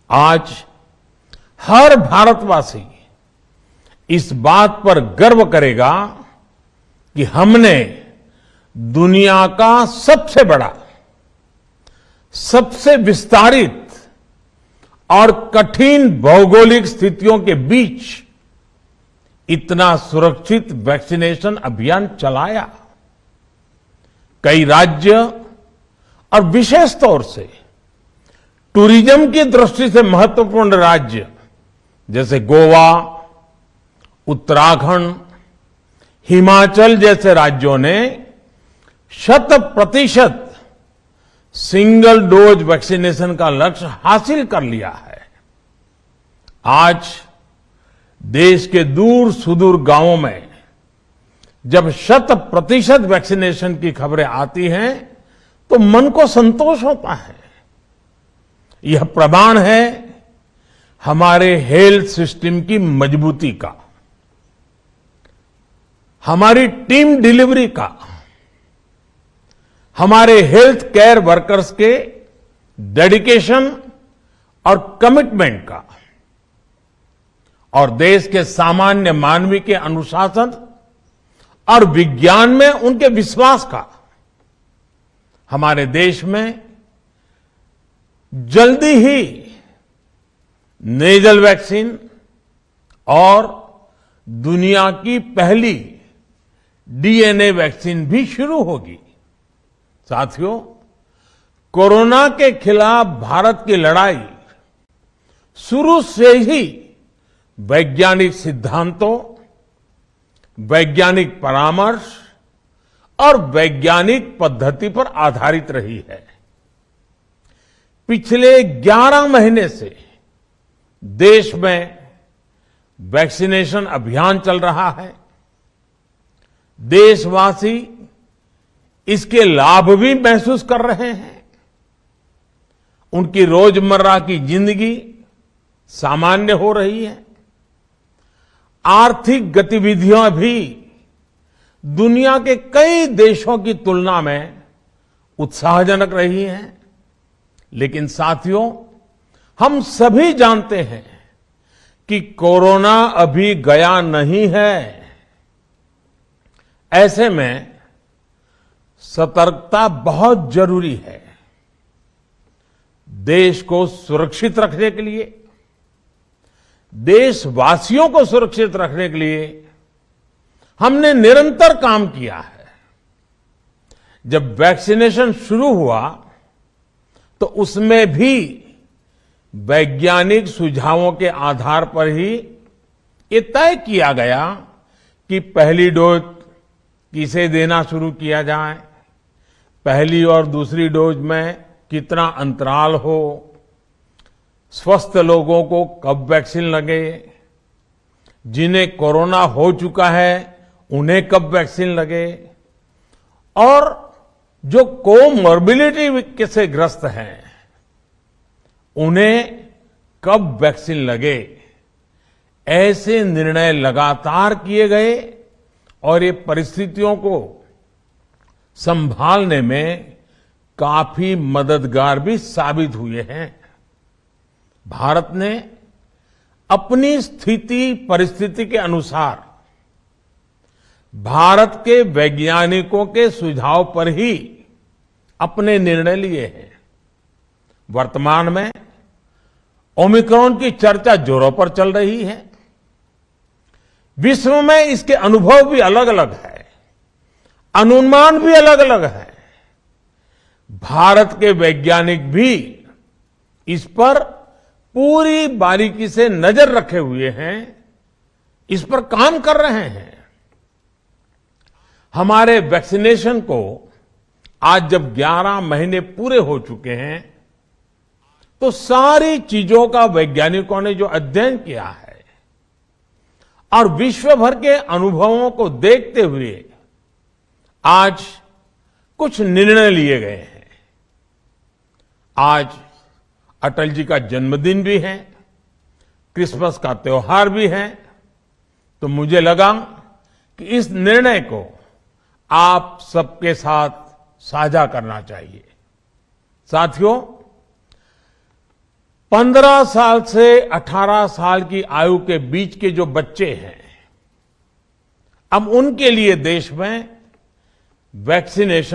आज हर भारतवासी इस बात पर गर्व करेगा कि हमने दुनिया का सबसे बड़ा, सबसे विस्तारित और कठिन भौगोलिक स्थितियों के बीच इतना सुरक्षित वैक्सीनेशन अभियान चलाया। कई राज्य और विशेष तौर से टूरिज्म की दृष्टि से महत्वपूर्ण राज्य जैसे गोवा, उत्तराखंड, हिमाचल जैसे राज्यों ने 100% सिंगल डोज वैक्सीनेशन का लक्ष्य हासिल कर लिया है। आज देश के दूर सुदूर गांवों में जब 100% वैक्सीनेशन की खबरें आती हैं तो मन को संतोष होता है। यह प्रमाण है हमारे हेल्थ सिस्टम की मजबूती का, हमारी टीम डिलीवरी का, हमारे हेल्थ केयर वर्कर्स के डेडिकेशन और कमिटमेंट का, और देश के सामान्य मानवी के अनुशासन और विज्ञान में उनके विश्वास का। हमारे देश में जल्दी ही नेजल वैक्सीन और दुनिया की पहली डीएनए वैक्सीन भी शुरू होगी। साथियों, कोरोना के खिलाफ भारत की लड़ाई शुरू से ही वैज्ञानिक सिद्धांतों, वैज्ञानिक परामर्श और वैज्ञानिक पद्धति पर आधारित रही है। पिछले 11 महीने से देश में वैक्सीनेशन अभियान चल रहा है। देशवासी इसके लाभ भी महसूस कर रहे हैं। उनकी रोजमर्रा की जिंदगी सामान्य हो रही है। आर्थिक गतिविधियां भी दुनिया के कई देशों की तुलना में उत्साहजनक रही हैं। लेकिन साथियों, हम सभी जानते हैं कि कोरोना अभी गया नहीं है। ऐसे में सतर्कता बहुत जरूरी है। देश को सुरक्षित रखने के लिए, देशवासियों को सुरक्षित रखने के लिए हमने निरंतर काम किया है। जब वैक्सीनेशन शुरू हुआ तो उसमें भी वैज्ञानिक सुझावों के आधार पर ही ये तय किया गया कि पहली डोज किसे देना शुरू किया जाए, पहली और दूसरी डोज में कितना अंतराल हो, स्वस्थ लोगों को कब वैक्सीन लगे, जिन्हें कोरोना हो चुका है उन्हें कब वैक्सीन लगे, और जो कोमॉर्बिडिटी से ग्रस्त हैं उन्हें कब वैक्सीन लगे। ऐसे निर्णय लगातार किए गए और ये परिस्थितियों को संभालने में काफी मददगार भी साबित हुए हैं। भारत ने अपनी स्थिति परिस्थिति के अनुसार भारत के वैज्ञानिकों के सुझाव पर ही अपने निर्णय लिए हैं। वर्तमान में ओमिक्रॉन की चर्चा जोरों पर चल रही है। विश्व में इसके अनुभव भी अलग अलग है, अनुमान भी अलग अलग है। भारत के वैज्ञानिक भी इस पर पूरी बारीकी से नजर रखे हुए हैं, इस पर काम कर रहे हैं। हमारे वैक्सीनेशन को आज जब 11 महीने पूरे हो चुके हैं तो सारी चीजों का वैज्ञानिकों ने जो अध्ययन किया है और विश्व भर के अनुभवों को देखते हुए आज कुछ निर्णय लिए गए हैं। आज अटल जी का जन्मदिन भी है, क्रिसमस का त्योहार भी है, तो मुझे लगा कि इस निर्णय को आप सबके साथ साझा करना चाहिए। साथियों, 15 साल से 18 साल की आयु के बीच के जो बच्चे हैं, अब उनके लिए देश में वैक्सीनेशन